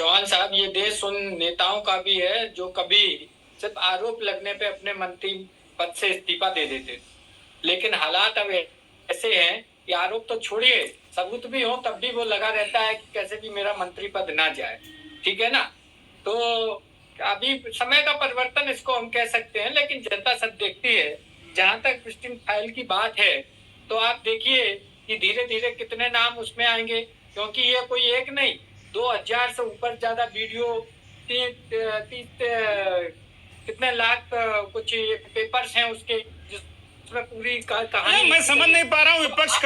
चौहान साहब, ये देश उन नेताओं का भी है जो कभी सिर्फ आरोप लगने पे अपने मंत्री पद से इस्तीफा दे देते, लेकिन हालात अब ऐसे हैं कि आरोप तो छोड़िए, सबूत भी हो तब भी वो लगा रहता है कि कैसे भी मेरा मंत्री पद ना जाए। ठीक है ना? तो अभी समय का परिवर्तन इसको हम कह सकते हैं, लेकिन जनता सब देखती है। जहां तक प्रिस्टीन फाइल की बात है, तो आप देखिए कि धीरे धीरे कितने नाम उसमें आएंगे, क्योंकि ये कोई एक नहीं, 2000 से ऊपर ज्यादा वीडियो, कितने लाख कुछ पेपर्स हैं उसके, जिसमें पूरी कहानी। मैं समझ नहीं पा रहा हूँ, विपक्ष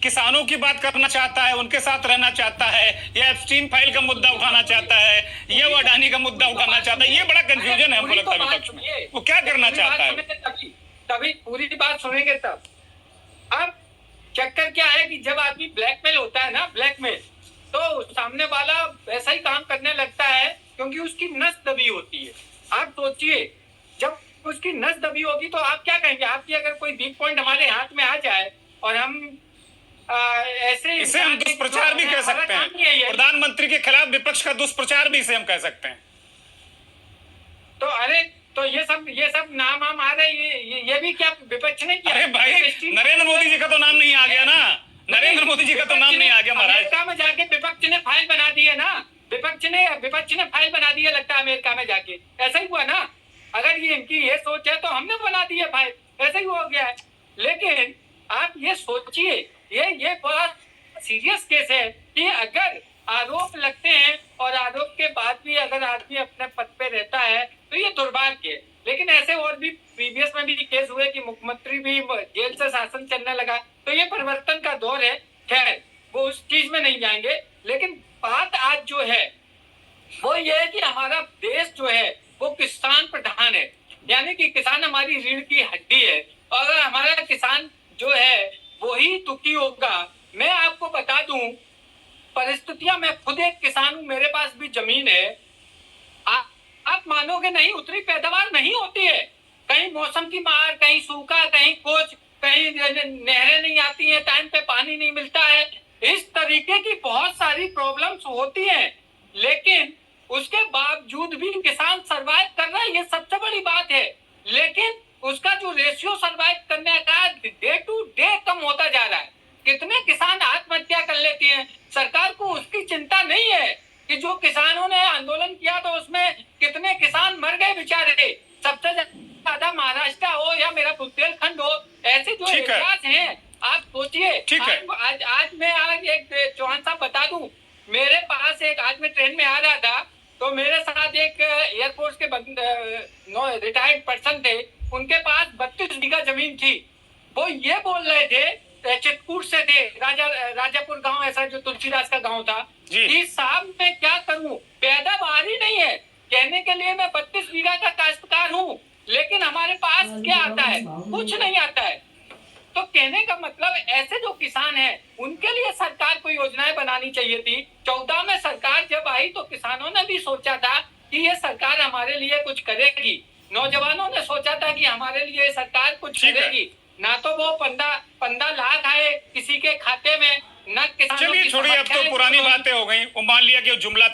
किसानों की बात करना चाहता है, उनके साथ रहना चाहता है, या एप्स्टीन फाइल का मुद्दा उठाना चाहता है, या वो अडानी का मुद्दा उठाना चाहता है। ये बड़ा कंफ्यूजन है हमको लगता है विपक्ष में, वो क्या करना चाहता है। तभी पूरी बात सुनेंगे तब। अब चक्कर क्या है कि जब आदमी ब्लैकमेल होता है ना, ब्लैकमेल, तो सामने वाला वैसा ही काम करने लगता है, क्योंकि उसकी नस दबी होती है। आप सोचिए, जब उसकी नस दबी होगी तो आप क्या कहेंगे? आपकी अगर कोई वीक पॉइंट हमारे हाथ में आ जाए और हम ऐसे, इसे हम दुष्प्रचार भी कह सकते हैं, प्रधानमंत्री के खिलाफ विपक्ष का दुष्प्रचार भी इसे हम कह सकते हैं। तो अरे, तो ये सब नाम आ रहे, ये भी क्या विपक्ष ने किया? अरे भाई, नरेंद्र मोदी जी का तो नाम नहीं आ गया ना, नरेंद्र मोदी जी का तो नाम नहीं आ गया महाराज। अमेरिका में जाके विपक्ष ने फाइल बना दी है ना, विपक्ष ने फाइल बना दी है, लगता है अमेरिका में जाके। ऐसा ही हुआ ना? अगर ये इनकी ये सोच है तो हमने बना दी है फाइल, ऐसा ही हो गया है। लेकिन आप ये सोचिए, ये बहुत सीरियस केस है कि अगर आरोप लगते हैं और आरोप के बाद भी अगर आदमी अपने पद पे रहता है तो ये दुर्भाग्य है। लेकिन ऐसे और भी प्रीवियस में भी केस हुए कि मुख्यमंत्री भी जेल से शासन चलने लगा, तो ये परिवर्तन का दौर है। खैर, वो उस चीज में नहीं जाएंगे, लेकिन बात आज जो है वो ये है कि हमारा देश जो है वो किसान प्रधान है, यानी कि किसान हमारी रीढ़ की हड्डी है। और अगर हमारा किसान जो है वो ही दुखी होगा, मैं आपको बता दूं परिस्थितियां, मैं खुद एक किसान हूं, मेरे पास भी जमीन है। आप मानोगे नहीं, उतनी पैदावार नहीं होती है। कहीं मौसम की मार, कहीं सूखा, कहीं कुछ, कहीं नहरें नहीं आती हैं, टाइम पे पानी नहीं मिलता है। इस तरीके की बहुत सारी प्रॉब्लम्स होती हैं, लेकिन उसके बावजूद भी किसान सरवाइव कर रहा है, ये सबसे बड़ी बात है। लेकिन उसका जो रेशियो सरवाइव करने का डे टू डे कम होता जा रहा है। कितने किसान आत्महत्या कर लेते हैं, सरकार को उसकी चिंता नहीं है कि जो किसानों ने आंदोलन किया तो उसमें कितने किसान मर गए बेचारे। सबसे ज्यादा महाराष्ट्र हो या मेरा बुंदेलखंड हो, ऐसे जो एरियाज हैं, आप सोचिए। आज मैं एक चौहान साहब बता दूं, मेरे पास एक, आज मैं ट्रेन में आ रहा था तो मेरे साथ एक एयरफोर्स के रिटायर्ड पर्सन थे, उनके पास 32 बीघा जमीन थी। वो ये बोल रहे थे, चित्रकूट से थे, राजापुर गांव, ऐसा जो तुलसीदास का गांव था, कि साहब मैं क्या करूं, पैदावार ही नहीं है। कहने के लिए मैं 32 बीघा का काश्तकार हूं, लेकिन हमारे पास क्या आता है? कुछ नहीं आता है। तो कहने का मतलब, ऐसे जो किसान हैं उनके लिए सरकार को योजनाएं बनानी चाहिए थी। 14 में सरकार जब आई तो किसानों ने भी सोचा था कि ये सरकार हमारे लिए कुछ करेगी, नौजवानों ने सोचा था कि हमारे लिए सरकार कुछ करेगी। ना तो वो 15 लाख आए किसी के खाते में, न किसानों की। चलिए छोड़िए, अब तो पुरानी बातें हो गई। वो मान लिया कि जुमला